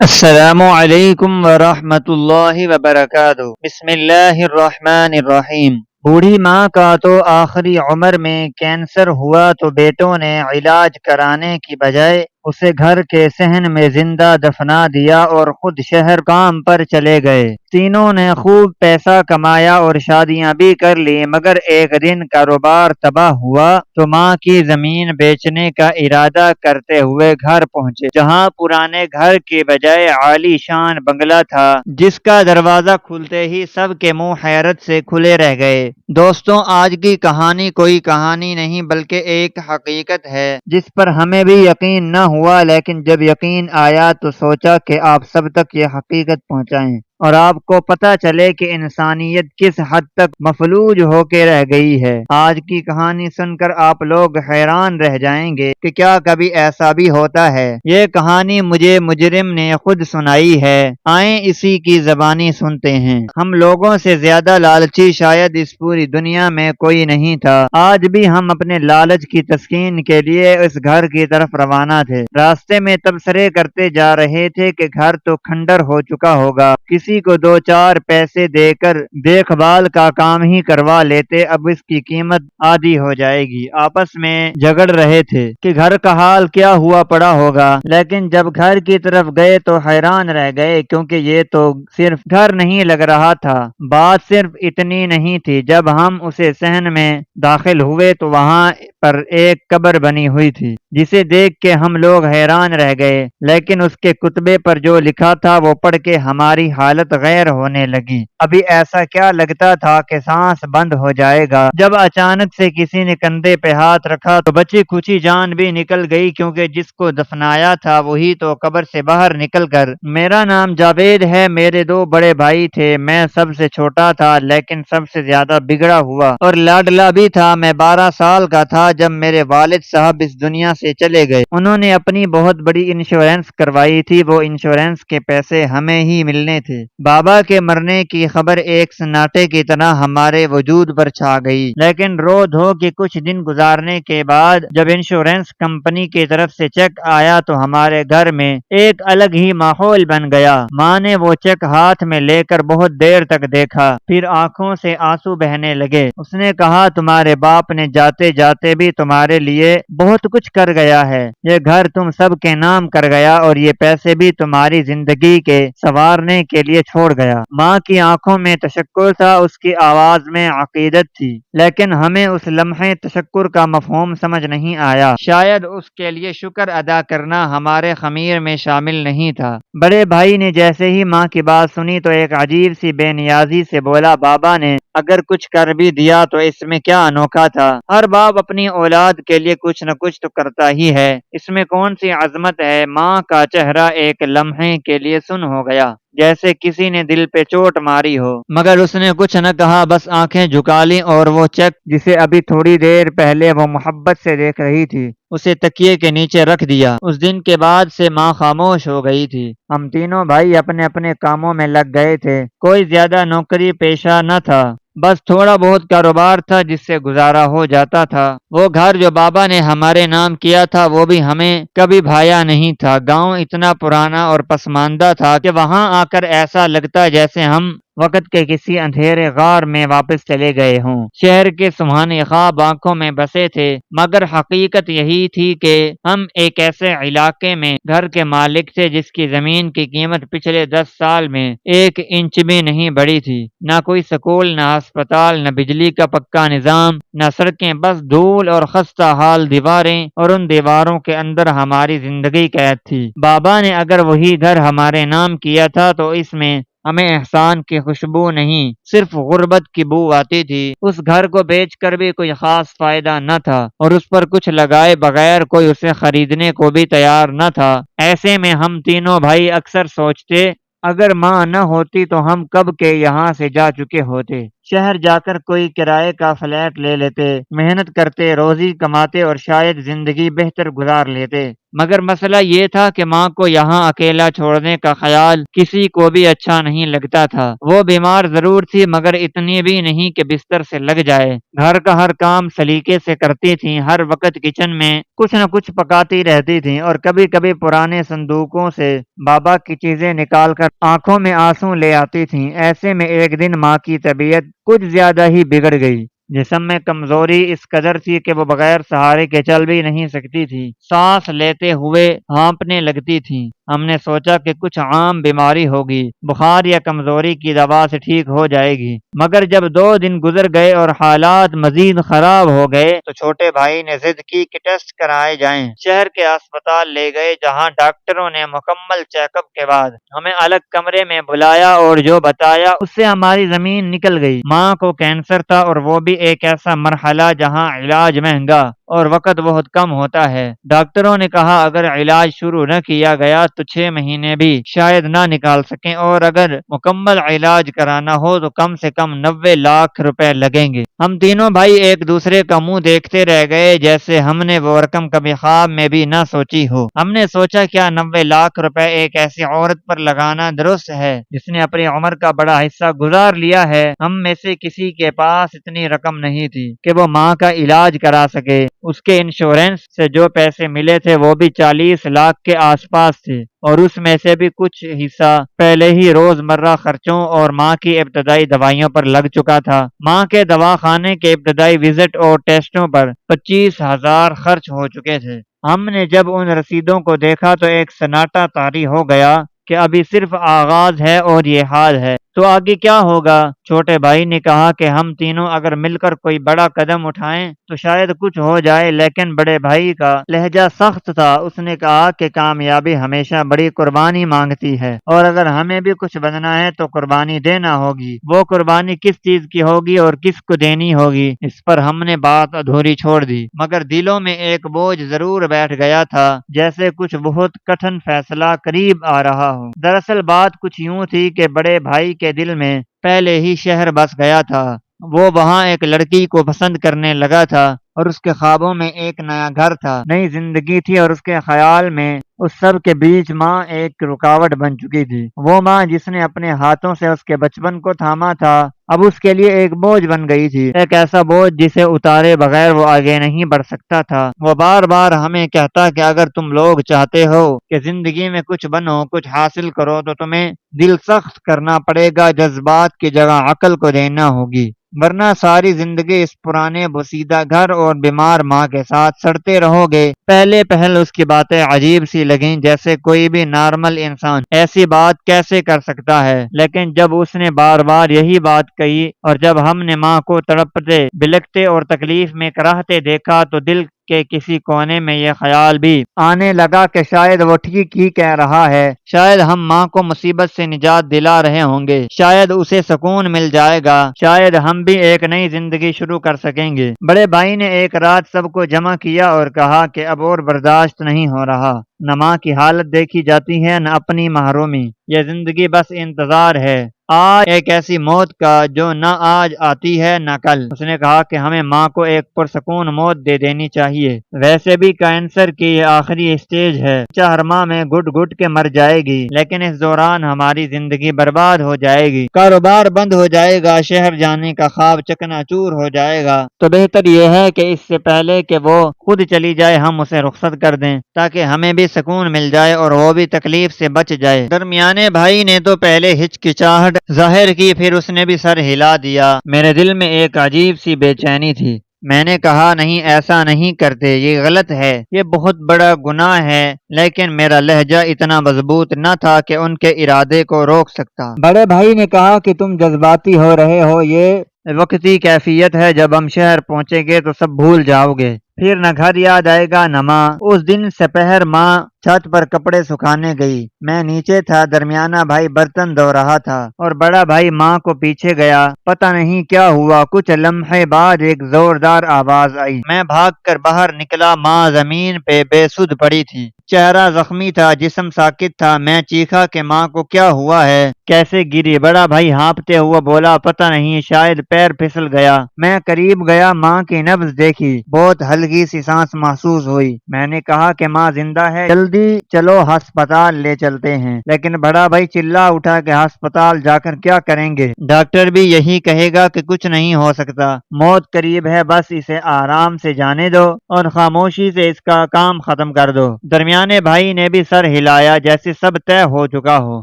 السلام علیکم ورحمۃ اللہ وبرکاتہ۔ بسم اللہ الرحمن الرحیم۔ بوڑھی ماں کا تو آخری عمر میں کینسر ہوا تو بیٹوں نے علاج کرانے کی بجائے اسے گھر کے صحن میں زندہ دفنا دیا اور خود شہر کام پر چلے گئے۔ تینوں نے خوب پیسہ کمایا اور شادیاں بھی کر لی، مگر ایک دن کاروبار تباہ ہوا تو ماں کی زمین بیچنے کا ارادہ کرتے ہوئے گھر پہنچے، جہاں پرانے گھر کی بجائے عالی شان بنگلہ تھا، جس کا دروازہ کھلتے ہی سب کے منہ حیرت سے کھلے رہ گئے۔ دوستوں، آج کی کہانی کوئی کہانی نہیں بلکہ ایک حقیقت ہے جس پر ہمیں بھی یقین نہ ہوا، لیکن جب یقین آیا تو سوچا کہ آپ سب تک یہ حقیقت پہنچائیں اور آپ کو پتہ چلے کہ انسانیت کس حد تک مفلوج ہو کے رہ گئی ہے۔ آج کی کہانی سن کر آپ لوگ حیران رہ جائیں گے کہ کیا کبھی ایسا بھی ہوتا ہے۔ یہ کہانی مجھے مجرم نے خود سنائی ہے، آئیں اسی کی زبانی سنتے ہیں۔ ہم لوگوں سے زیادہ لالچی شاید اس پوری دنیا میں کوئی نہیں تھا۔ آج بھی ہم اپنے لالچ کی تسکین کے لیے اس گھر کی طرف روانہ تھے۔ راستے میں تبصرے کرتے جا رہے تھے کہ گھر تو کھنڈر ہو چکا ہوگا، کسی کو دو چار پیسے دے کر دیکھ بھال کا کام ہی کروا لیتے، اب اس کی قیمت آدھی ہو جائے گی۔ آپس میں جھگڑ رہے تھے کہ گھر کا حال کیا ہوا پڑا ہوگا، لیکن جب گھر کی طرف گئے تو حیران رہ گئے، کیونکہ یہ تو صرف گھر نہیں لگ رہا تھا۔ بات صرف اتنی نہیں تھی، جب ہم اسے صحن میں داخل ہوئے تو وہاں پر ایک قبر بنی ہوئی تھی، جسے دیکھ کے ہم لوگ حیران رہ گئے، لیکن اس کے کتبے پر جو لکھا تھا وہ پڑھ کے ہماری حالت غیر ہونے لگی۔ ابھی ایسا کیا لگتا تھا کہ سانس بند ہو جائے گا، جب اچانک سے کسی نے کندھے پہ ہاتھ رکھا تو بچی کچی جان بھی نکل گئی، کیونکہ جس کو دفنایا تھا وہی تو قبر سے باہر نکل کر میرا نام جاوید ہے، میرے دو بڑے بھائی تھے، میں سب سے چھوٹا تھا لیکن سب سے زیادہ بگڑا ہوا اور لاڈلا بھی تھا۔ میں 12 سال کا تھا جب میرے والد صاحب اس دنیا سے چلے گئے۔ انہوں نے اپنی بہت بڑی انشورنس کروائی تھی، وہ انشورنس کے پیسے ہمیں ہی ملنے تھے۔ بابا کے مرنے کی خبر ایک سناٹے کی طرح ہمارے وجود پر چھا گئی، لیکن رو دھو کے کچھ دن گزارنے کے بعد جب انشورنس کمپنی کی طرف سے چیک آیا تو ہمارے گھر میں ایک الگ ہی ماحول بن گیا۔ ماں نے وہ چیک ہاتھ میں لے کر بہت دیر تک دیکھا، پھر آنکھوں سے آنسو بہنے لگے۔ اس نے کہا، تمہارے باپ نے جاتے جاتے بھی تمہارے لیے بہت کچھ کر گیا ہے، یہ گھر تم سب کے نام کر گیا اور یہ پیسے بھی تمہاری زندگی کے سنوارنے کے لیے چھوڑ گیا۔ ماں کی آنکھوں میں تشکر تھا، اس کی آواز میں عقیدت تھی، لیکن ہمیں اس لمحے تشکر کا مفہوم سمجھ نہیں آیا۔ شاید اس کے لیے شکر ادا کرنا ہمارے خمیر میں شامل نہیں تھا۔ بڑے بھائی نے جیسے ہی ماں کی بات سنی تو ایک عجیب سی بے نیازی سے بولا، بابا نے اگر کچھ کر بھی دیا تو اس میں کیا انوکھا تھا؟ ہر باپ اپنی اولاد کے لیے کچھ نہ کچھ تو کرتا ہی ہے، اس میں کون سی عظمت ہے؟ ماں کا چہرہ ایک لمحے کے لیے سن ہو گیا، جیسے کسی نے دل پہ چوٹ ماری ہو، مگر اس نے کچھ نہ کہا، بس آنکھیں جھکا لیں اور وہ چیک جسے ابھی تھوڑی دیر پہلے وہ محبت سے دیکھ رہی تھی اسے تکیے کے نیچے رکھ دیا۔ اس دن کے بعد سے ماں خاموش ہو گئی تھی۔ ہم تینوں بھائی اپنے اپنے کاموں میں لگ گئے تھے، کوئی زیادہ نوکری پیشہ نہ تھا، بس تھوڑا بہت کاروبار تھا جس سے گزارا ہو جاتا تھا۔ وہ گھر جو بابا نے ہمارے نام کیا تھا وہ بھی ہمیں کبھی بھایا نہیں تھا۔ گاؤں اتنا پرانا اور پسماندہ تھا کہ وہاں آ کر ایسا لگتا جیسے ہم وقت کے کسی اندھیرے غار میں واپس چلے گئے ہوں۔ شہر کے سہانے خواب آنکھوں میں بسے تھے، مگر حقیقت یہی تھی کہ ہم ایک ایسے علاقے میں گھر کے مالک تھے جس کی زمین کی قیمت پچھلے 10 سال میں 1 انچ بھی نہیں بڑھی تھی۔ نہ کوئی سکول، نہ ہسپتال، نہ بجلی کا پکا نظام، نہ سڑکیں، بس دھول اور خستہ حال دیواریں، اور ان دیواروں کے اندر ہماری زندگی قید تھی۔ بابا نے اگر وہی گھر ہمارے نام کیا تھا تو اس میں ہمیں احسان کی خوشبو نہیں، صرف غربت کی بو آتی تھی۔ اس گھر کو بیچ کر بھی کوئی خاص فائدہ نہ تھا، اور اس پر کچھ لگائے بغیر کوئی اسے خریدنے کو بھی تیار نہ تھا۔ ایسے میں ہم تینوں بھائی اکثر سوچتے، اگر ماں نہ ہوتی تو ہم کب کے یہاں سے جا چکے ہوتے۔ شہر جا کر کوئی کرائے کا فلیٹ لے لیتے، محنت کرتے، روزی کماتے اور شاید زندگی بہتر گزار لیتے۔ مگر مسئلہ یہ تھا کہ ماں کو یہاں اکیلا چھوڑنے کا خیال کسی کو بھی اچھا نہیں لگتا تھا۔ وہ بیمار ضرور تھی مگر اتنی بھی نہیں کہ بستر سے لگ جائے۔ گھر کا ہر کام سلیقے سے کرتی تھیں، ہر وقت کچن میں کچھ نہ کچھ پکاتی رہتی تھیں اور کبھی کبھی پرانے صندوقوں سے بابا کی چیزیں نکال کر آنکھوں میں آنسو لے آتی تھیں۔ ایسے میں ایک دن ماں کی طبیعت کچھ زیادہ ہی بگڑ گئی۔ جسم میں کمزوری اس قدر تھی کہ وہ بغیر سہارے کے چل بھی نہیں سکتی تھی، سانس لیتے ہوئے ہانپنے لگتی تھی۔ ہم نے سوچا کہ کچھ عام بیماری ہوگی، بخار یا کمزوری کی دوا سے ٹھیک ہو جائے گی، مگر جب 2 دن گزر گئے اور حالات مزید خراب ہو گئے تو چھوٹے بھائی نے ضد کی کہ ٹیسٹ کرائے جائیں۔ شہر کے اسپتال لے گئے جہاں ڈاکٹروں نے مکمل چیک اپ کے بعد ہمیں الگ کمرے میں بلایا اور جو بتایا اس سے ہماری زمین نکل گئی۔ ماں کو کینسر تھا اور وہ بھی ایک ایسا مرحلہ جہاں علاج مہنگا اور وقت بہت کم ہوتا ہے۔ ڈاکٹروں نے کہا اگر علاج شروع نہ کیا گیا تو 6 مہینے بھی شاید نہ نکال سکیں اور اگر مکمل علاج کرانا ہو تو کم سے کم 90 لاکھ روپے لگیں گے۔ ہم تینوں بھائی ایک دوسرے کا منہ دیکھتے رہ گئے جیسے ہم نے وہ رقم کبھی خواب میں بھی نہ سوچی ہو۔ ہم نے سوچا کیا 90 لاکھ روپے ایک ایسی عورت پر لگانا درست ہے جس نے اپنی عمر کا بڑا حصہ گزار لیا ہے؟ ہم میں سے کسی کے پاس اتنی رقم نہیں تھی کہ وہ ماں کا علاج کرا سکے۔ اس کے انشورنس سے جو پیسے ملے تھے وہ بھی 40 لاکھ کے آس پاس تھے اور اس میں سے بھی کچھ حصہ پہلے ہی روزمرہ خرچوں اور ماں کی ابتدائی دوائیوں پر لگ چکا تھا۔ ماں کے دواخانے کے ابتدائی وزٹ اور ٹیسٹوں پر 25,000 خرچ ہو چکے تھے۔ ہم نے جب ان رسیدوں کو دیکھا تو ایک سناٹا طاری ہو گیا کہ ابھی صرف آغاز ہے اور یہ حال ہے تو آگے کیا ہوگا؟ چھوٹے بھائی نے کہا کہ ہم تینوں اگر مل کر کوئی بڑا قدم اٹھائیں تو شاید کچھ ہو جائے، لیکن بڑے بھائی کا لہجہ سخت تھا۔ اس نے کہا کہ کامیابی ہمیشہ بڑی قربانی مانگتی ہے اور اگر ہمیں بھی کچھ بننا ہے تو قربانی دینا ہوگی۔ وہ قربانی کس چیز کی ہوگی اور کس کو دینی ہوگی اس پر ہم نے بات ادھوری چھوڑ دی، مگر دلوں میں ایک بوجھ ضرور بیٹھ گیا تھا جیسے کچھ بہت کٹھن فیصلہ قریب آ رہا ہو۔ دراصل بات کچھ یوں تھی کہ بڑے بھائی کے دل میں پہلے ہی شہر بس گیا تھا۔ وہ وہاں ایک لڑکی کو پسند کرنے لگا تھا اور اس کے خوابوں میں ایک نیا گھر تھا، نئی زندگی تھی اور اس کے خیال میں اس سب کے بیچ ماں ایک رکاوٹ بن چکی تھی۔ وہ ماں جس نے اپنے ہاتھوں سے اس کے بچپن کو تھاما تھا اب اس کے لیے ایک بوجھ بن گئی تھی، ایک ایسا بوجھ جسے اتارے بغیر وہ آگے نہیں بڑھ سکتا تھا۔ وہ بار بار ہمیں کہتا کہ اگر تم لوگ چاہتے ہو کہ زندگی میں کچھ بنو، کچھ حاصل کرو تو تمہیں دل سخت کرنا پڑے گا، جذبات کی جگہ عقل کو دینا ہوگی، ورنہ ساری زندگی اس پرانے بوسیدہ گھر اور بیمار ماں کے ساتھ سڑتے رہو گے۔ پہلے پہل اس کی باتیں عجیب سی لگیں، جیسے کوئی بھی نارمل انسان ایسی بات کیسے کر سکتا ہے، لیکن جب اس نے بار بار یہی بات کہی اور جب ہم نے ماں کو تڑپتے، بلکتے اور تکلیف میں کراہتے دیکھا تو دل کے کسی کونے میں یہ خیال بھی آنے لگا کہ شاید وہ ٹھیک ہی کہہ رہا ہے، شاید ہم ماں کو مصیبت سے نجات دلا رہے ہوں گے، شاید اسے سکون مل جائے گا، شاید ہم بھی ایک نئی زندگی شروع کر سکیں گے۔ بڑے بھائی نے ایک رات سب کو جمع کیا اور کہا کہ اب اور برداشت نہیں ہو رہا، نہ ماں کی حالت دیکھی جاتی ہے نہ اپنی محرومی، یہ زندگی بس انتظار ہے، آج ایک ایسی موت کا جو نہ آج آتی ہے نہ کل۔ اس نے کہا کہ ہمیں ماں کو ایک پرسکون موت دے دینی چاہیے، ویسے بھی کینسر کی یہ آخری اسٹیج ہے، ہر ماہ میں گٹ گٹ کے مر جائے گی، لیکن اس دوران ہماری زندگی برباد ہو جائے گی، کاروبار بند ہو جائے گا، شہر جانے کا خواب چکنا چور ہو جائے گا، تو بہتر یہ ہے کہ اس سے پہلے کہ وہ خود چلی جائے ہم اسے رخصت کر دیں تاکہ ہمیں بھی سکون مل جائے اور وہ بھی تکلیف سے بچ جائے۔ درمیانے بھائی نے تو پہلے ہچکچاہٹ ظاہر کی، پھر اس نے بھی سر ہلا دیا۔ میرے دل میں ایک عجیب سی بے چینی تھی۔ میں نے کہا نہیں، ایسا نہیں کرتے، یہ غلط ہے، یہ بہت بڑا گناہ ہے، لیکن میرا لہجہ اتنا مضبوط نہ تھا کہ ان کے ارادے کو روک سکتا۔ بڑے بھائی نے کہا کہ تم جذباتی ہو رہے ہو، یہ وقتی کیفیت ہے، جب ہم شہر پہنچیں گے تو سب بھول جاؤ گے، پھر نہ گھر یاد آئے گا نہ ماں۔ اس دن سپہر ماں چھت پر کپڑے سکھانے گئی، میں نیچے تھا، درمیانہ بھائی برتن دھو رہا تھا اور بڑا بھائی ماں کو پیچھے گیا۔ پتہ نہیں کیا ہوا، کچھ لمحے بعد ایک زوردار آواز آئی، میں بھاگ کر باہر نکلا، ماں زمین پہ بے سدھ پڑی تھی، چہرہ زخمی تھا، جسم ساکت تھا۔ میں چیخا کہ ماں کو کیا ہوا ہے، کیسے گری؟ بڑا بھائی ہانپتے ہوا بولا، پتہ نہیں، شاید پیر پھسل گیا۔ میں قریب گیا، ماں کی نبض دیکھی، بہت ہلکی سی سانس محسوس ہوئی۔ میں نے کہا کہ ماں زندہ ہے، جلدی چلو ہسپتال لے چلتے ہیں، لیکن بڑا بھائی چلا اٹھا کہ ہسپتال جا کر کیا کریں گے، ڈاکٹر بھی یہی کہے گا کہ کچھ نہیں ہو سکتا، موت قریب ہے، بس اسے آرام سے جانے دو اور خاموشی سے اس کا کام ختم کر دو۔ درمیانے بھائی نے بھی سر ہلایا جیسے سب طے ہو چکا ہو۔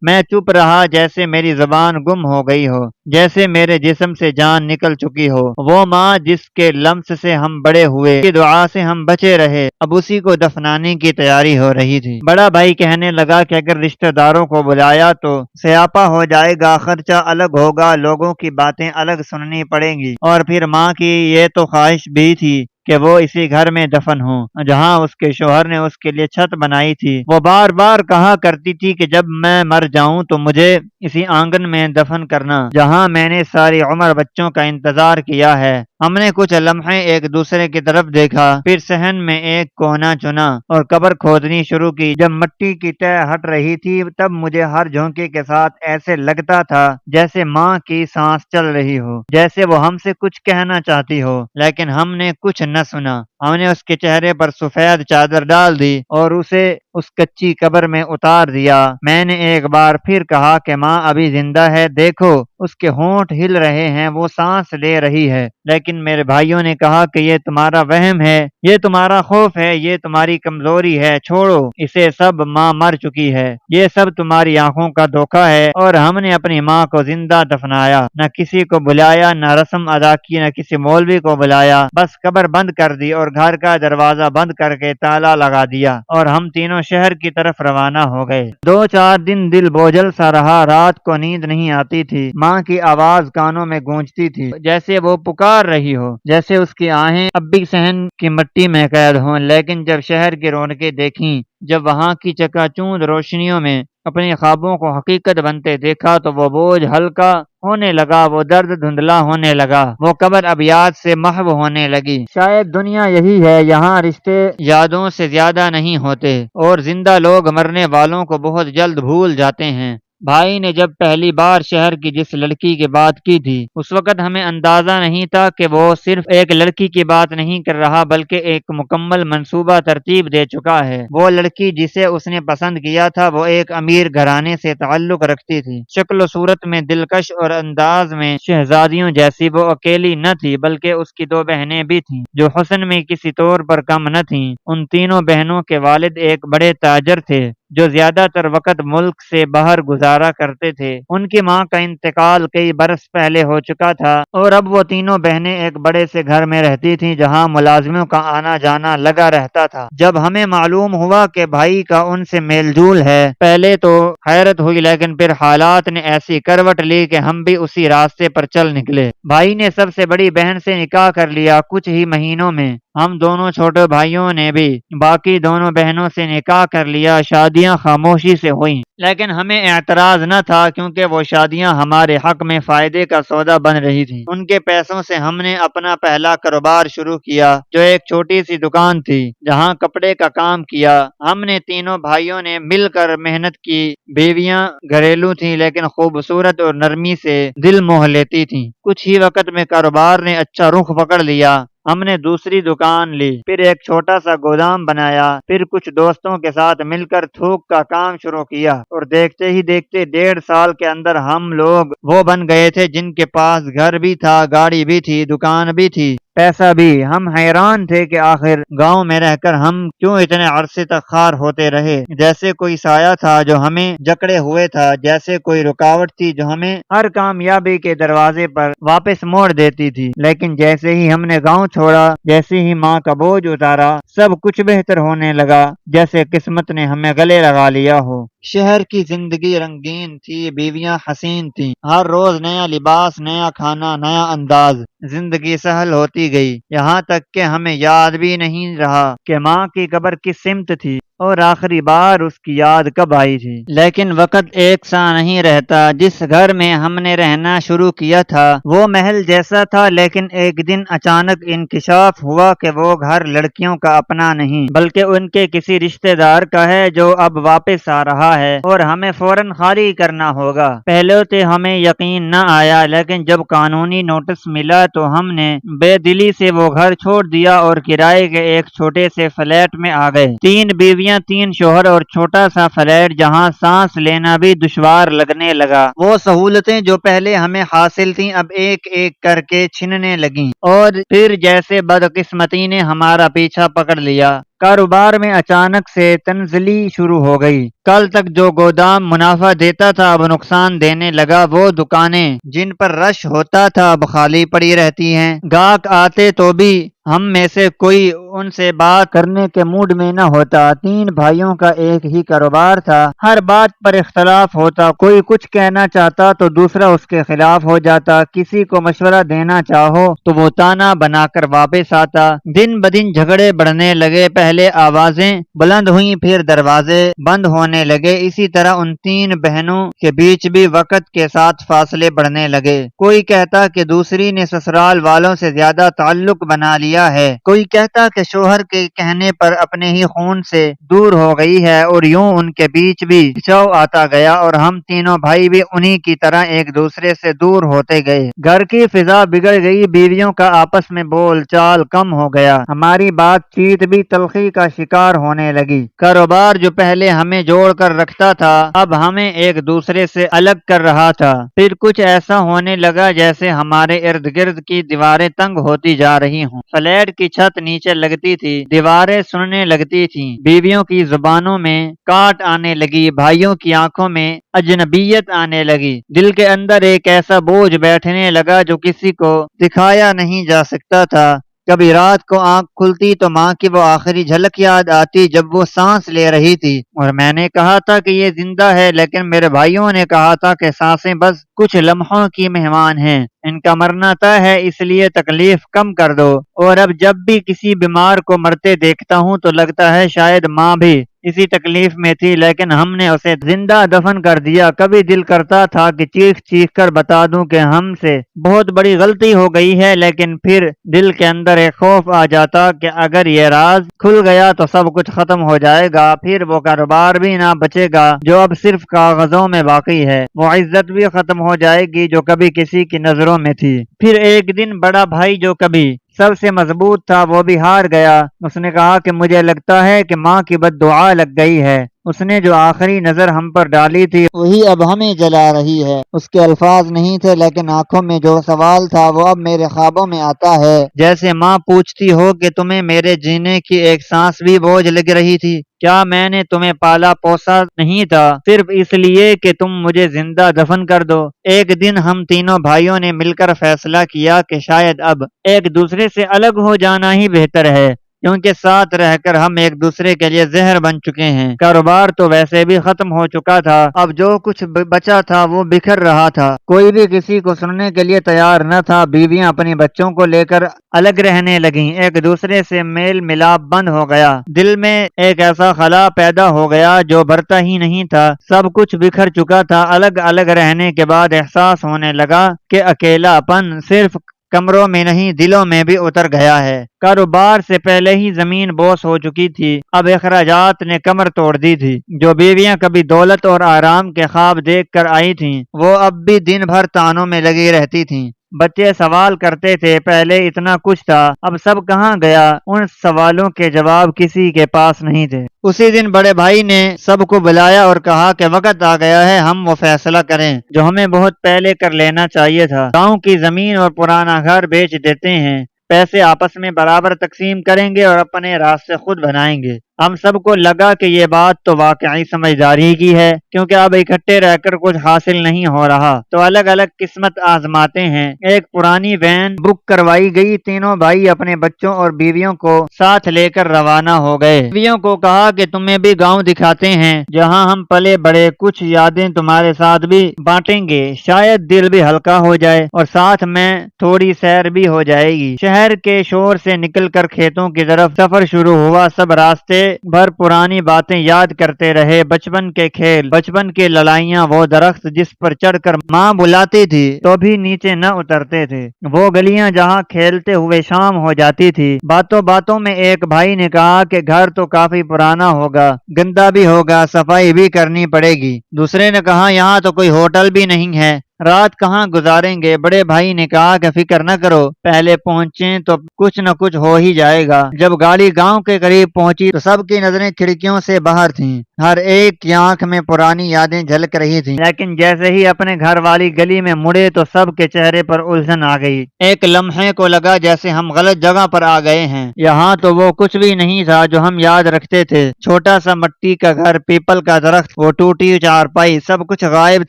میں چپ رہا، جیسے میری زبان گم ہو گئی ہو، جیسے میرے جسم سے جان نکل چکی ہو۔ وہ ماں جس کے لمس سے ہم بڑے ہوئے، کی دعا سے ہم بچے رہے، اب اسی کو دفنانے کی تیاری ہو رہی تھی۔ بڑا بھائی کہنے لگا کہ اگر رشتہ داروں کو بلایا تو سیاپا ہو جائے گا، خرچہ الگ ہوگا، لوگوں کی باتیں الگ سننی پڑیں گی، اور پھر ماں کی یہ تو خواہش بھی تھی کہ وہ اسی گھر میں دفن ہو جہاں اس کے شوہر نے اس کے لیے چھت بنائی تھی۔ وہ بار بار کہا کرتی تھی کہ جب میں مر جاؤں تو مجھے اسی آنگن میں دفن کرنا جہاں میں نے ساری عمر بچوں کا انتظار کیا ہے۔ ہم نے کچھ لمحے ایک دوسرے کی طرف دیکھا، پھر صحن میں ایک کونا چنا اور قبر کھودنی شروع کی۔ جب مٹی کی تہ ہٹ رہی تھی تب مجھے ہر جھونکے کے ساتھ ایسے لگتا تھا جیسے ماں کی سانس چل رہی ہو، جیسے وہ ہم سے کچھ کہنا چاہتی ہو، لیکن ہم نے کچھ نہ سنا۔ ہم نے اس کے چہرے پر سفید چادر ڈال دی اور اسے اس کچی قبر میں اتار دیا۔ میں نے ایک بار پھر کہا کہ ماں ابھی زندہ ہے، دیکھو اس کے ہونٹ ہل رہے ہیں، وہ سانس لے رہی ہے، لیکن میرے بھائیوں نے کہا کہ یہ تمہارا وہم ہے، یہ تمہارا خوف ہے، یہ تمہاری کمزوری ہے، چھوڑو اسے سب، ماں مر چکی ہے، یہ سب تمہاری آنکھوں کا دھوکہ ہے۔ اور ہم نے اپنی ماں کو زندہ دفنایا، نہ کسی کو بلایا، نہ رسم ادا کی، نہ کسی مولوی کو بلایا، بس قبر بند کر دی اور گھر کا دروازہ بند کر کے تالا لگا دیا، اور ہم تینوں شہر کی طرف روانہ ہو گئے۔ 2-4 دن دل بوجھل سا رہا، رات کو نیند نہیں آتی تھی، ماں کی آواز کانوں میں گونجتی تھی، جیسے وہ پکار رہی ہو، جیسے اس کی آہیں اب بھی صحن کی مٹی میں قید ہوں۔ لیکن جب شہر کی رونقیں دیکھیں، جب وہاں کی چکا چوند روشنیوں میں اپنے خوابوں کو حقیقت بنتے دیکھا تو وہ بوجھ ہلکا ہونے لگا، وہ درد دھندلا ہونے لگا، وہ قبر اب یاد سے محو ہونے لگی۔ شاید دنیا یہی ہے، یہاں رشتے یادوں سے زیادہ نہیں ہوتے اور زندہ لوگ مرنے والوں کو بہت جلد بھول جاتے ہیں۔ بھائی نے جب پہلی بار شہر کی جس لڑکی کی بات کی تھی، اس وقت ہمیں اندازہ نہیں تھا کہ وہ صرف ایک لڑکی کی بات نہیں کر رہا بلکہ ایک مکمل منصوبہ ترتیب دے چکا ہے۔ وہ لڑکی جسے اس نے پسند کیا تھا وہ ایک امیر گھرانے سے تعلق رکھتی تھی، شکل و صورت میں دلکش اور انداز میں شہزادیوں جیسی۔ وہ اکیلی نہ تھی بلکہ اس کی 2 بہنیں بھی تھیں جو حسن میں کسی طور پر کم نہ تھیں۔ ان تینوں بہنوں کے والد ایک بڑے تاجر تھے جو زیادہ تر وقت ملک سے باہر گزارا کرتے تھے۔ ان کی ماں کا انتقال کئی برس پہلے ہو چکا تھا اور اب وہ تینوں بہنیں ایک بڑے سے گھر میں رہتی تھیں جہاں ملازموں کا آنا جانا لگا رہتا تھا۔ جب ہمیں معلوم ہوا کہ بھائی کا ان سے میل جول ہے، پہلے تو حیرت ہوئی، لیکن پھر حالات نے ایسی کروٹ لی کہ ہم بھی اسی راستے پر چل نکلے۔ بھائی نے سب سے بڑی بہن سے نکاح کر لیا، کچھ ہی مہینوں میں ہم دونوں چھوٹے بھائیوں نے بھی باقی دونوں بہنوں سے نکاح کر لیا۔ شادیاں خاموشی سے ہوئیں، لیکن ہمیں اعتراض نہ تھا کیونکہ وہ شادیاں ہمارے حق میں فائدے کا سودا بن رہی تھیں۔ ان کے پیسوں سے ہم نے اپنا پہلا کاروبار شروع کیا جو ایک چھوٹی سی دکان تھی جہاں کپڑے کا کام کیا۔ ہم نے تینوں بھائیوں نے مل کر محنت کی، بیویاں گھریلو تھیں لیکن خوبصورت اور نرمی سے دل موہ لیتی تھیں۔ کچھ ہی وقت میں کاروبار نے اچھا رخ پکڑ لیا، ہم نے دوسری دکان لی، پھر ایک چھوٹا سا گودام بنایا، پھر کچھ دوستوں کے ساتھ مل کر تھوک کا کام شروع کیا، اور دیکھتے ہی دیکھتے 1.5 سال کے اندر ہم لوگ وہ بن گئے تھے جن کے پاس گھر بھی تھا، گاڑی بھی تھی، دکان بھی تھی، پیسہ بھی۔ ہم حیران تھے کہ آخر گاؤں میں رہ کر ہم کیوں اتنے عرصے تک خوار ہوتے رہے، جیسے کوئی سایہ تھا جو ہمیں جکڑے ہوئے تھا، جیسے کوئی رکاوٹ تھی جو ہمیں ہر کامیابی کے دروازے پر واپس موڑ دیتی تھی۔ لیکن جیسے ہی ہم نے گاؤں چھوڑا، جیسے ہی ماں کا بوجھ اتارا، سب کچھ بہتر ہونے لگا، جیسے قسمت نے ہمیں گلے لگا لیا ہو۔ شہر کی زندگی رنگین تھی، بیویاں حسین تھیں، ہر روز نیا لباس، نیا کھانا، نیا انداز۔ زندگی سہل ہوتی گئی، یہاں تک کہ ہمیں یاد بھی نہیں رہا کہ ماں کی قبر کس سمت تھی اور آخری بار اس کی یاد کب آئی تھی۔ لیکن وقت ایک سا نہیں رہتا۔ جس گھر میں ہم نے رہنا شروع کیا تھا وہ محل جیسا تھا، لیکن ایک دن اچانک انکشاف ہوا کہ وہ گھر لڑکیوں کا اپنا نہیں بلکہ ان کے کسی رشتہ دار کا ہے جو اب واپس آ رہا ہے اور ہمیں فوراً خالی کرنا ہوگا۔ پہلے تو ہمیں یقین نہ آیا، لیکن جب قانونی نوٹس ملا تو ہم نے بے دلی سے وہ گھر چھوڑ دیا اور کرائے کے ایک چھوٹے سے فلیٹ میں آ گئے۔ 3 بیویاں، 3 شوہر اور چھوٹا سا فلیٹ جہاں سانس لینا بھی دشوار لگنے لگا۔ وہ سہولتیں جو پہلے ہمیں حاصل تھیں اب ایک ایک کر کے چھننے لگیں، اور پھر جیسے بدقسمتی نے ہمارا پیچھا پکڑ لیا۔ کاروبار میں اچانک سے تنزلی شروع ہو گئی۔ کل تک جو گودام منافع دیتا تھا اب نقصان دینے لگا۔ وہ دکانیں جن پر رش ہوتا تھا اب خالی پڑی رہتی ہیں۔ گاہک آتے تو بھی ہم میں سے کوئی ان سے بات کرنے کے موڈ میں نہ ہوتا۔ 3 بھائیوں کا ایک ہی کاروبار تھا، ہر بات پر اختلاف ہوتا، کوئی کچھ کہنا چاہتا تو دوسرا اس کے خلاف ہو جاتا، کسی کو مشورہ دینا چاہو تو وہ تانا بنا کر واپس آتا۔ دن بدن جھگڑے بڑھنے لگے، پہلے آوازیں بلند ہوئیں پھر دروازے بند ہونے لگے۔ اسی طرح ان 3 بہنوں کے بیچ بھی وقت کے ساتھ فاصلے بڑھنے لگے۔ کوئی کہتا کہ دوسری نے سسرال والوں سے زیادہ تعلق بنا لیا ہے، کوئی کہتا کہ شوہر کے کہنے پر اپنے ہی خون سے دور ہو گئی ہے، اور یوں ان کے بیچ بھی کھچاؤ آتا گیا اور ہم تینوں بھائی بھی انہی کی طرح ایک دوسرے سے دور ہوتے گئے۔ گھر کی فضا بگڑ گئی، بیویوں کا آپس میں بول چال کم ہو گیا، ہماری بات چیت بھی تلخی کا شکار ہونے لگی۔ کاروبار جو پہلے ہمیں جوڑ کر رکھتا تھا اب ہمیں ایک دوسرے سے الگ کر رہا تھا۔ پھر کچھ ایسا ہونے لگا جیسے ہمارے ارد گرد کی دیواریں تنگ ہوتی جا رہی ہوں۔ فلیٹ کی چھت نیچے لگتی تھی، دیواریں سننے لگتی تھیں، بیویوں کی زبانوں میں کاٹ آنے لگی، بھائیوں کی آنکھوں میں اجنبیت آنے لگی۔ دل کے اندر ایک ایسا بوجھ بیٹھنے لگا جو کسی کو دکھایا نہیں جا سکتا تھا۔ کبھی رات کو آنکھ کھلتی تو ماں کی وہ آخری جھلک یاد آتی جب وہ سانس لے رہی تھی، اور میں نے کہا تھا کہ یہ زندہ ہے، لیکن میرے بھائیوں نے کہا تھا کہ سانسیں بس کچھ لمحوں کی مہمان ہیں، ان کا مرنا طے ہے، اس لیے تکلیف کم کر دو۔ اور اب جب بھی کسی بیمار کو مرتے دیکھتا ہوں تو لگتا ہے شاید ماں بھی اسی تکلیف میں تھی، لیکن ہم نے اسے زندہ دفن کر دیا۔ کبھی دل کرتا تھا کہ چیخ چیخ کر بتا دوں کہ ہم سے بہت بڑی غلطی ہو گئی ہے، لیکن پھر دل کے اندر ایک خوف آ جاتا کہ اگر یہ راز کھل گیا تو سب کچھ ختم ہو جائے گا، پھر وہ کاروبار بھی نہ بچے گا جو اب صرف کاغذوں میں باقی ہے، وہ عزت بھی ختم ہو جائے گی جو کبھی کسی کی نظروں میں تھی۔ پھر ایک دن بڑا بھائی جو کبھی سب سے مضبوط تھا وہ بھی ہار گیا۔ اس نے کہا کہ مجھے لگتا ہے کہ ماں کی بد دعا لگ گئی ہے، اس نے جو آخری نظر ہم پر ڈالی تھی وہی اب ہمیں جلا رہی ہے۔ اس کے الفاظ نہیں تھے، لیکن آنکھوں میں جو سوال تھا وہ اب میرے خوابوں میں آتا ہے، جیسے ماں پوچھتی ہو کہ تمہیں میرے جینے کی ایک سانس بھی بوجھ لگ رہی تھی؟ کیا میں نے تمہیں پالا پوسا نہیں تھا صرف اس لیے کہ تم مجھے زندہ دفن کر دو؟ ایک دن ہم تینوں بھائیوں نے مل کر فیصلہ کیا کہ شاید اب ایک دوسرے سے الگ ہو جانا ہی بہتر ہے، کیونکہ ساتھ رہ کر ہم ایک دوسرے کے لیے زہر بن چکے ہیں۔ کاروبار تو ویسے بھی ختم ہو چکا تھا، اب جو کچھ بچا تھا وہ بکھر رہا تھا، کوئی بھی کسی کو سننے کے لیے تیار نہ تھا۔ بیویاں اپنی بچوں کو لے کر الگ رہنے لگیں، ایک دوسرے سے میل ملاپ بند ہو گیا، دل میں ایک ایسا خلا پیدا ہو گیا جو بھرتا ہی نہیں تھا، سب کچھ بکھر چکا تھا۔ الگ الگ رہنے کے بعد احساس ہونے لگا کہ اکیلا پن صرف کمروں میں نہیں دلوں میں بھی اتر گیا ہے۔ کاروبار سے پہلے ہی زمین بوس ہو چکی تھی، اب اخراجات نے کمر توڑ دی تھی۔ جو بیویاں کبھی دولت اور آرام کے خواب دیکھ کر آئی تھیں وہ اب بھی دن بھر تانوں میں لگی رہتی تھیں۔ بچے سوال کرتے تھے پہلے اتنا کچھ تھا اب سب کہاں گیا، ان سوالوں کے جواب کسی کے پاس نہیں تھے۔ اسی دن بڑے بھائی نے سب کو بلایا اور کہا کہ وقت آ گیا ہے ہم وہ فیصلہ کریں جو ہمیں بہت پہلے کر لینا چاہیے تھا۔ گاؤں کی زمین اور پرانا گھر بیچ دیتے ہیں، پیسے آپس میں برابر تقسیم کریں گے اور اپنے راستے خود بنائیں گے۔ ہم سب کو لگا کہ یہ بات تو واقعی سمجھداری کی ہے، کیونکہ اب اکٹھے رہ کر کچھ حاصل نہیں ہو رہا، تو الگ الگ قسمت آزماتے ہیں۔ ایک پرانی وین بک کروائی گئی، تینوں بھائی اپنے بچوں اور بیویوں کو ساتھ لے کر روانہ ہو گئے۔ بیویوں کو کہا کہ تمہیں بھی گاؤں دکھاتے ہیں جہاں ہم پلے بڑے، کچھ یادیں تمہارے ساتھ بھی بانٹیں گے، شاید دل بھی ہلکا ہو جائے اور ساتھ میں تھوڑی سیر بھی ہو جائے گی۔ شہر کے شور سے نکل کر کھیتوں کی طرف سفر شروع ہوا۔ سب راستے بھر پرانی باتیں یاد کرتے رہے، بچپن کے کھیل، بچپن کی لڑائیاں، وہ درخت جس پر چڑھ کر ماں بلاتی تھی تو بھی نیچے نہ اترتے تھے، وہ گلیاں جہاں کھیلتے ہوئے شام ہو جاتی تھی۔ باتوں باتوں میں ایک بھائی نے کہا کہ گھر تو کافی پرانا ہوگا، گندا بھی ہوگا، صفائی بھی کرنی پڑے گی۔ دوسرے نے کہا یہاں تو کوئی ہوٹل بھی نہیں ہے، رات کہاں گزاریں گے؟ بڑے بھائی نے کہا کہ فکر نہ کرو، پہلے پہنچیں تو کچھ نہ کچھ ہو ہی جائے گا۔ جب گاڑی گاؤں کے قریب پہنچی تو سب کی نظریں کھڑکیوں سے باہر تھیں، ہر ایک کی آنکھ میں پرانی یادیں جھلک رہی تھیں، لیکن جیسے ہی اپنے گھر والی گلی میں مڑے تو سب کے چہرے پر الجھن آ گئی۔ ایک لمحے کو لگا جیسے ہم غلط جگہ پر آ گئے ہیں، یہاں تو وہ کچھ بھی نہیں تھا جو ہم یاد رکھتے تھے، چھوٹا سا مٹی کا گھر، پیپل کا درخت، وہ ٹوٹی چارپائی، سب کچھ غائب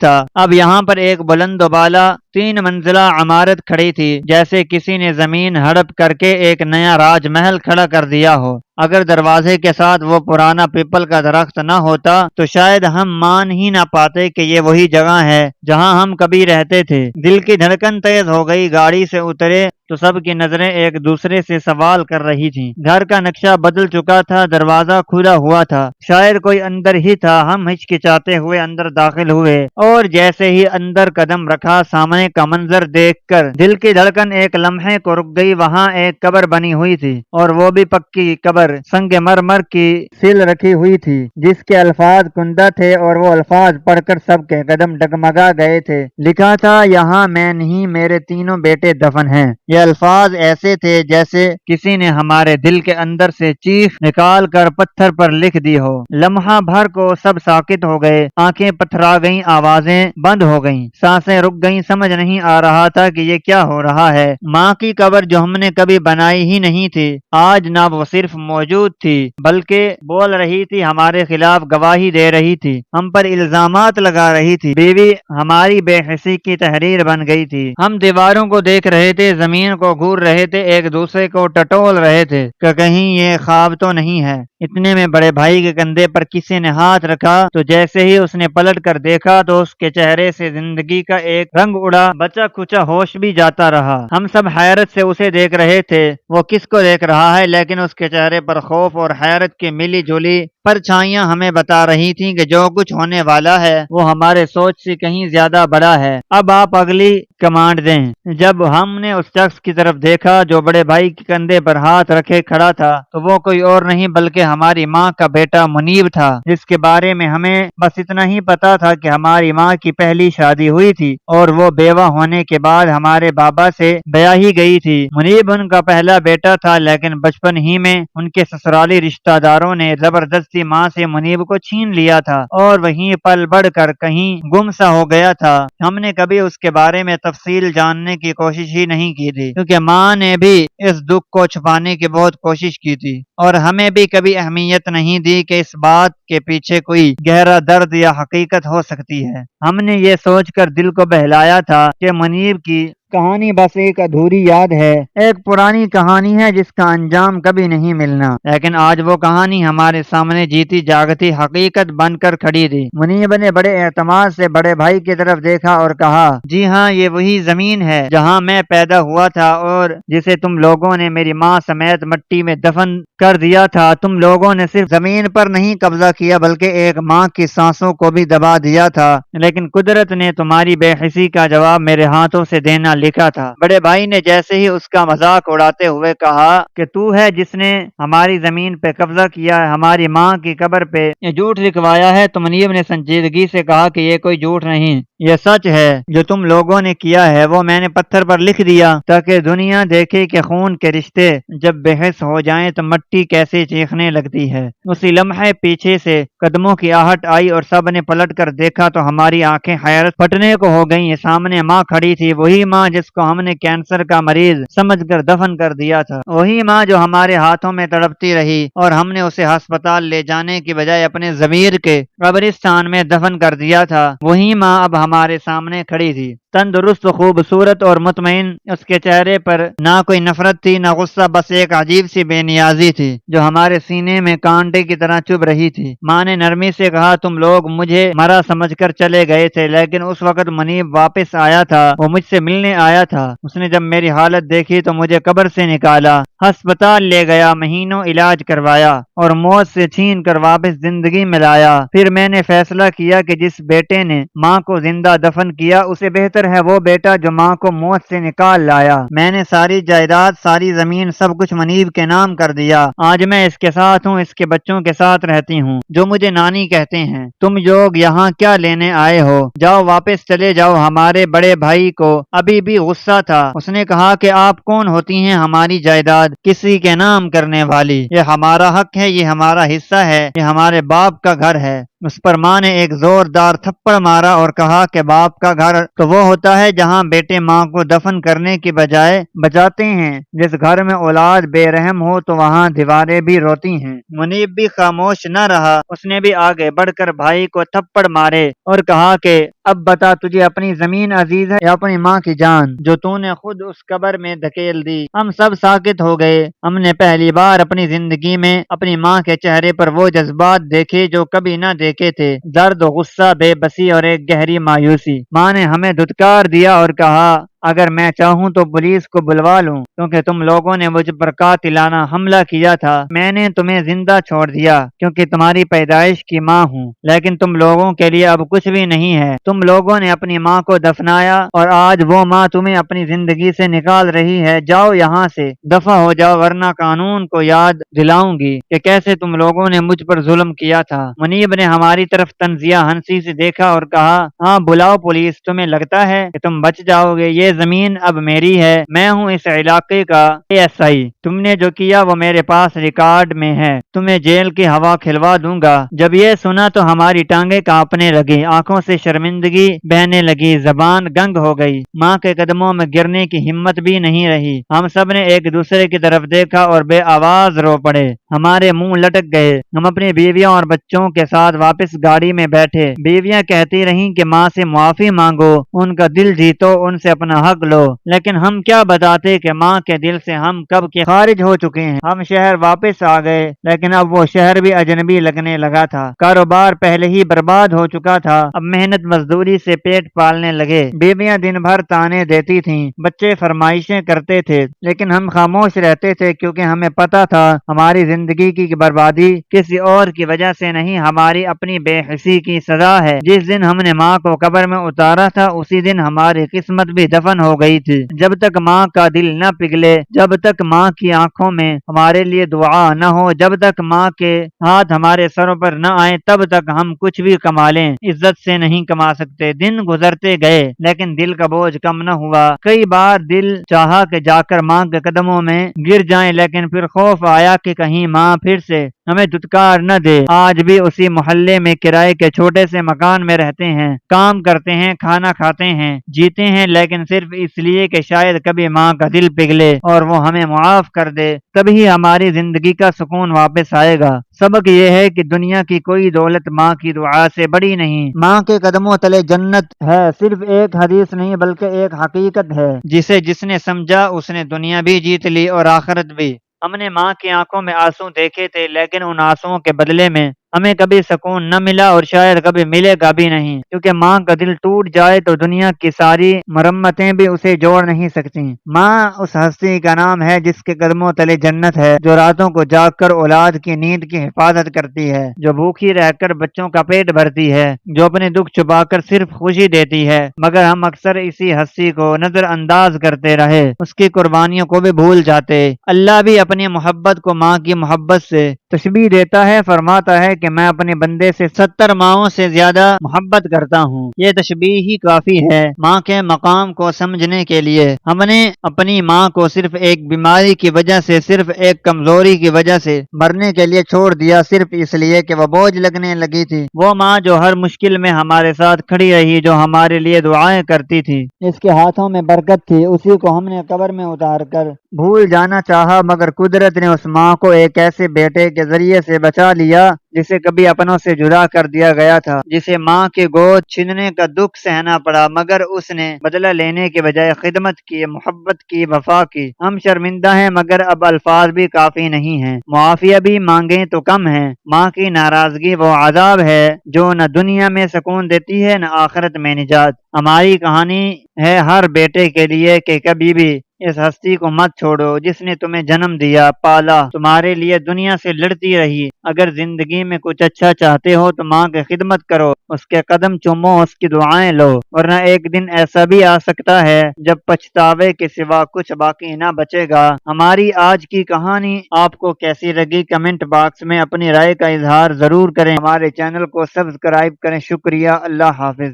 تھا۔ اب یہاں پر ایک بلند و بالا 3 منزلہ عمارت کھڑی تھی، جیسے کسی نے زمین ہڑپ کر کے ایک نیا راج محل کھڑا کر دیا ہو۔ اگر دروازے کے ساتھ وہ پرانا پیپل کا درخت نہ ہوتا تو شاید ہم مان ہی نہ پاتے کہ یہ وہی جگہ ہے جہاں ہم کبھی رہتے تھے۔ دل کی دھڑکن تیز ہو گئی، گاڑی سے اترے تو سب کی نظریں ایک دوسرے سے سوال کر رہی تھیں۔ گھر کا نقشہ بدل چکا تھا، دروازہ کھلا ہوا تھا، شاید کوئی اندر ہی تھا۔ ہم ہچکچاتے ہوئے اندر داخل ہوئے اور جیسے ہی اندر قدم رکھا، سامنے کا منظر دیکھ کر دل کی دھڑکن ایک لمحے کو رک گئی۔ وہاں ایک قبر بنی ہوئی تھی، اور وہ بھی پکی قبر، سنگ مرمر کی سل رکھی ہوئی تھی جس کے الفاظ کندہ تھے، اور وہ الفاظ پڑھ کر سب کے قدم ڈگمگا گئے تھے۔ لکھا تھا یہاں میں نہیں، میرے تینوں بیٹے دفن ہیں۔ یہ الفاظ ایسے تھے جیسے کسی نے ہمارے دل کے اندر سے چیخ نکال کر پتھر پر لکھ دی ہو۔ لمحہ بھر کو سب ساکت ہو گئے، آنکھیں پتھرا گئیں، آوازیں بند ہو گئیں، سانسیں رک گئیں۔ سمجھ نہیں آ رہا تھا کہ یہ کیا ہو رہا ہے۔ ماں کی قبر جو ہم نے کبھی بنائی ہی نہیں تھی، آج نہ وہ صرف موجود تھی بلکہ بول رہی تھی، ہمارے خلاف گواہی دے رہی تھی، ہم پر الزامات لگا رہی تھی۔ بیوی ہماری بے حسی کی تحریر بن گئی تھی۔ ہم دیواروں کو دیکھ رہے تھے، زمین کو گھور رہے تھے، ایک دوسرے کو ٹٹول رہے تھے کہ کہیں یہ خواب تو نہیں ہے۔ اتنے میں بڑے بھائی کے کندھے پر کسی نے ہاتھ رکھا تو جیسے ہی اس نے پلٹ کر دیکھا تو اس کے چہرے سے زندگی کا ایک رنگ اڑا، بچا کھچا ہوش بھی جاتا رہا۔ ہم سب حیرت سے اسے دیکھ رہے تھے، وہ کس کو دیکھ رہا ہے، لیکن اس کے چہرے پر خوف اور حیرت کی ملی جلی پرچھائیاں ہمیں بتا رہی تھیں کہ جو کچھ ہونے والا ہے وہ ہمارے سوچ سے کہیں زیادہ بڑا ہے۔ اب آپ اگلی کمانڈ دیں۔ جب ہم نے اس شخص کی طرف دیکھا جو بڑے بھائی کے کندھے پر ہاتھ رکھے کھڑا تھا تو وہ کوئی اور نہیں بلکہ ہماری ماں کا بیٹا منیب تھا، جس کے بارے میں ہمیں بس اتنا ہی پتا تھا کہ ہماری ماں کی پہلی شادی ہوئی تھی اور وہ بیوہ ہونے کے بعد ہمارے بابا سے بیاہی گئی تھی۔ منیب ان کا پہلا بیٹا تھا، لیکن بچپن ہی میں ان کے سسرالی رشتہ داروں نے زبردستی ماں سے منیب کو چھین لیا تھا اور وہیں پل بڑھ کر کہیں گم سا ہو گیا تھا۔ ہم نے کبھی اس کے بارے میں تفصیل جاننے کی کوشش ہی نہیں کی تھی، کیونکہ ماں نے بھی اس دکھ کو چھپانے کی بہت کوشش کی تھی اور ہمیں بھی کبھی اہمیت نہیں دی کہ اس بات کے پیچھے کوئی گہرا درد یا حقیقت ہو سکتی ہے۔ ہم نے یہ سوچ کر دل کو بہلایا تھا کہ منیب کی کہانی بس ایک ادھوری یاد ہے، ایک پرانی کہانی ہے جس کا انجام کبھی نہیں ملنا، لیکن آج وہ کہانی ہمارے سامنے جیتی جاگتی حقیقت بن کر کھڑی تھی۔ منیب نے بڑے اعتماد سے بڑے بھائی کی طرف دیکھا اور کہا، جی ہاں، یہ وہی زمین ہے جہاں میں پیدا ہوا تھا اور جسے تم لوگوں نے میری ماں سمیت مٹی میں دفن کر دیا تھا۔ تم لوگوں نے صرف زمین پر نہیں قبضہ کیا بلکہ ایک ماں کی سانسوں کو بھی دبا دیا تھا، لیکن قدرت نے تمہاری بے حسی کا جواب میرے ہاتھوں سے دینا لکھا تھا۔ بڑے بھائی نے جیسے ہی اس کا مذاق اڑاتے ہوئے کہا کہ تو ہے جس نے ہماری زمین پہ قبضہ کیا ہے، ہماری ماں کی قبر پہ یہ جھوٹ لکھوایا ہے۔ تو منیب نے سنجیدگی سے کہا کہ یہ کوئی جھوٹ نہیں، یہ سچ ہے جو تم لوگوں نے کیا ہے وہ میں نے پتھر پر لکھ دیا تاکہ دنیا دیکھے کہ خون کے رشتے جب بحث ہو جائیں تو مٹی کیسے چیخنے لگتی ہے۔ اسی لمحے پیچھے سے قدموں کی آہٹ آئی اور سب نے پلٹ کر دیکھا تو ہماری آنکھیں حیرت پھٹنے کو ہو گئیں۔ سامنے ماں کھڑی تھی، وہی ماں جس کو ہم نے کینسر کا مریض سمجھ کر دفن کر دیا تھا، وہی ماں جو ہمارے ہاتھوں میں تڑپتی رہی اور ہم نے اسے ہسپتال لے جانے کی بجائے اپنے ضمیر کے قبرستان میں دفن کر دیا تھا، وہی ماں اب ہمارے سامنے کھڑی تھی، تندرست خوبصورت اور مطمئن۔ اس کے چہرے پر نہ کوئی نفرت تھی نہ غصہ، بس ایک عجیب سی بے نیازی تھی جو ہمارے سینے میں کانٹے کی طرح چبھ رہی تھی۔ ماں نے نرمی سے کہا، تم لوگ مجھے مرا سمجھ کر چلے گئے تھے لیکن اس وقت منیب واپس آیا تھا، وہ مجھ سے ملنے آیا تھا، اس نے جب میری حالت دیکھی تو مجھے قبر سے نکالا، ہسپتال لے گیا، مہینوں علاج کروایا اور موت سے چھین کر واپس زندگی میں لایا۔ پھر میں نے فیصلہ کیا کہ جس بیٹے نے ماں کو زندہ دفن کیا اسے بہتر ہے وہ بیٹا جو ماں کو موت سے نکال لایا۔ میں نے ساری جائیداد، ساری زمین، سب کچھ منیب کے نام کر دیا۔ آج میں اس کے ساتھ ہوں، اس کے بچوں کے ساتھ رہتی ہوں جو مجھے نانی کہتے ہیں۔ تم لوگ یہاں کیا لینے آئے ہو؟ جاؤ واپس چلے جاؤ۔ ہمارے بڑے بھائی کو ابھی بھی غصہ تھا، اس نے کہا کہ آپ کون ہوتی ہیں ہماری جائیداد کسی کے نام کرنے والی؟ یہ ہمارا حق ہے، یہ ہمارا حصہ ہے، یہ ہمارے باپ کا گھر ہے۔ اس پر ماں نے ایک زوردار تھپڑ مارا اور کہا کہ باپ کا گھر تو وہ ہوتا ہے جہاں بیٹے ماں کو دفن کرنے کی بجائے بچاتے ہیں، جس گھر میں اولاد بے رحم ہو تو وہاں دیواریں بھی روتی ہیں۔ منیب بھی خاموش نہ رہا، اس نے بھی آگے بڑھ کر بھائی کو تھپڑ مارے اور کہا کہ اب بتا، تجھے اپنی زمین عزیز ہے یا اپنی ماں کی جان جو تو نے خود اس قبر میں دھکیل دی؟ ہم سب ساکت ہو گئے۔ ہم نے پہلی بار اپنی زندگی میں اپنی ماں کے چہرے پر وہ جذبات دیکھے جو کبھی نہ دیکھے تھے، درد و غصہ، بے بسی اور ایک گہری مایوسی۔ ماں نے ہمیں دھتکار دیا اور کہا، اگر میں چاہوں تو پولیس کو بلوا لوں کیونکہ تم لوگوں نے مجھ پر قاتلانہ حملہ کیا تھا۔ میں نے تمہیں زندہ چھوڑ دیا کیونکہ تمہاری پیدائش کی ماں ہوں، لیکن تم لوگوں کے لیے اب کچھ بھی نہیں ہے۔ تم لوگوں نے اپنی ماں کو دفنایا اور آج وہ ماں تمہیں اپنی زندگی سے نکال رہی ہے۔ جاؤ یہاں سے، دفع ہو جاؤ، ورنہ قانون کو یاد دلاؤں گی کہ کیسے تم لوگوں نے مجھ پر ظلم کیا تھا۔ منیب نے ہماری طرف طنزیہ ہنسی سے دیکھا اور کہا، ہاں بلاؤ پولیس، تمہیں لگتا ہے کہ تم بچ جاؤ گے؟ یہ زمین اب میری ہے، میں ہوں اس علاقے کا ASI، تم نے جو کیا وہ میرے پاس ریکارڈ میں ہے، تمہیں جیل کی ہوا کھلوا دوں گا۔ جب یہ سنا تو ہماری ٹانگیں کانپنے لگی، آنکھوں سے شرمندگی بہنے لگی، زبان گنگ ہو گئی، ماں کے قدموں میں گرنے کی ہمت بھی نہیں رہی۔ ہم سب نے ایک دوسرے کی طرف دیکھا اور بے آواز رو پڑے، ہمارے منہ لٹک گئے۔ ہم اپنی بیویوں اور بچوں کے ساتھ واپس گاڑی میں بیٹھے۔ بیویاں کہتی رہیں کہ ماں سے معافی مانگو، ان کا دل جیتو، ان سے اپنا حق لو، لیکن ہم کیا بتاتے کہ ماں کے دل سے ہم کب کے خارج ہو چکے ہیں۔ ہم شہر واپس آ گئے لیکن اب وہ شہر بھی اجنبی لگنے لگا تھا، کاروبار پہلے ہی برباد ہو چکا تھا، اب محنت مزدوری سے پیٹ پالنے لگے۔ بیویاں دن بھر تانے دیتی تھیں، بچے فرمائشیں کرتے تھے، لیکن ہم خاموش رہتے تھے کیونکہ ہمیں پتا تھا ہماری زندگی کی بربادی کسی اور کی وجہ سے نہیں، ہماری اپنی بے حسی کی سزا ہے۔ جس دن ہم نے ماں کو قبر میں اتارا تھا اسی دن ہماری قسمت بھی دفن ہو گئی تھی۔ جب تک ماں کا دل نہ پگھلے، جب تک ماں کی آنکھوں میں ہمارے لیے دعا نہ ہو، جب تک ماں کے ہاتھ ہمارے سروں پر نہ آئے، تب تک ہم کچھ بھی کما لیں عزت سے نہیں کما سکتے۔ دن گزرتے گئے لیکن دل کا بوجھ کم نہ ہوا۔ کئی بار دل چاہا کہ جا کر ماں کے قدموں میں گر جائیں، لیکن پھر خوف آیا کہ کہیں ماں پھر سے ہمیں دھتکار نہ دے۔ آج بھی اسی محلے میں کرائے کے چھوٹے سے مکان میں رہتے ہیں، کام کرتے ہیں، کھانا کھاتے ہیں، جیتے ہیں، لیکن صرف اس لیے کہ شاید کبھی ماں کا دل پگھلے اور وہ ہمیں معاف کر دے، تبھی ہماری زندگی کا سکون واپس آئے گا۔ سبق یہ ہے کہ دنیا کی کوئی دولت ماں کی دعا سے بڑی نہیں۔ ماں کے قدموں تلے جنت ہے صرف ایک حدیث نہیں بلکہ ایک حقیقت ہے جسے جس نے سمجھا اس نے دنیا بھی جیت لی اور آخرت بھی۔ ہم نے ماں کی آنکھوں میں آنسو دیکھے تھے لیکن ان آنسوؤں کے بدلے میں ہمیں کبھی سکون نہ ملا اور شاید کبھی ملے گا بھی نہیں، کیونکہ ماں کا دل ٹوٹ جائے تو دنیا کی ساری مرمتیں بھی اسے جوڑ نہیں سکتی۔ ماں اس ہستی کا نام ہے جس کے قدموں تلے جنت ہے، جو راتوں کو جاگ کر اولاد کی نیند کی حفاظت کرتی ہے، جو بھوکی رہ کر بچوں کا پیٹ بھرتی ہے، جو اپنے دکھ چھپا کر صرف خوشی دیتی ہے، مگر ہم اکثر اسی ہستی کو نظر انداز کرتے رہے، اس کی قربانیوں کو بھی بھول جاتے۔ اللہ بھی اپنی محبت کو ماں کی محبت سے تشبیہ دیتا ہے، فرماتا ہے کہ میں اپنے بندے سے 70 ماؤں سے زیادہ محبت کرتا ہوں۔ یہ تشبیہ ہی کافی ہے ماں کے مقام کو سمجھنے کے لیے۔ ہم نے اپنی ماں کو صرف ایک بیماری کی وجہ سے، صرف ایک کمزوری کی وجہ سے مرنے کے لیے چھوڑ دیا، صرف اس لیے کہ وہ بوجھ لگنے لگی تھی۔ وہ ماں جو ہر مشکل میں ہمارے ساتھ کھڑی رہی، جو ہمارے لیے دعائیں کرتی تھی، اس کے ہاتھوں میں برکت تھی، اسی کو ہم نے قبر میں اتار کر بھول جانا چاہا، مگر قدرت نے اس ماں کو ایک ایسے بیٹے کے ذریعے سے بچا لیا جسے کبھی اپنوں سے جدا کر دیا گیا تھا، جسے ماں کی گود چھیننے کا دکھ سہنا پڑا، مگر اس نے بدلہ لینے کے بجائے خدمت کی، محبت کی، وفا کی۔ ہم شرمندہ ہیں مگر اب الفاظ بھی کافی نہیں ہیں، معافیہ بھی مانگیں تو کم ہے۔ ماں کی ناراضگی وہ عذاب ہے جو نہ دنیا میں سکون دیتی ہے نہ آخرت میں نجات۔ ہماری کہانی ہے ہر بیٹے کے لیے کہ کبھی بھی اس ہستی کو مت چھوڑو جس نے تمہیں جنم دیا، پالا، تمہارے لیے دنیا سے لڑتی رہی۔ اگر زندگی میں کچھ اچھا چاہتے ہو تو ماں کی خدمت کرو، اس کے قدم چومو، اس کی دعائیں لو، ورنہ ایک دن ایسا بھی آ سکتا ہے جب پچھتاوے کے سوا کچھ باقی نہ بچے گا۔ ہماری آج کی کہانی آپ کو کیسی لگی کمنٹ باکس میں اپنی رائے کا اظہار ضرور کریں۔ ہمارے چینل کو سبسکرائب کریں۔ شکریہ۔ اللہ حافظ۔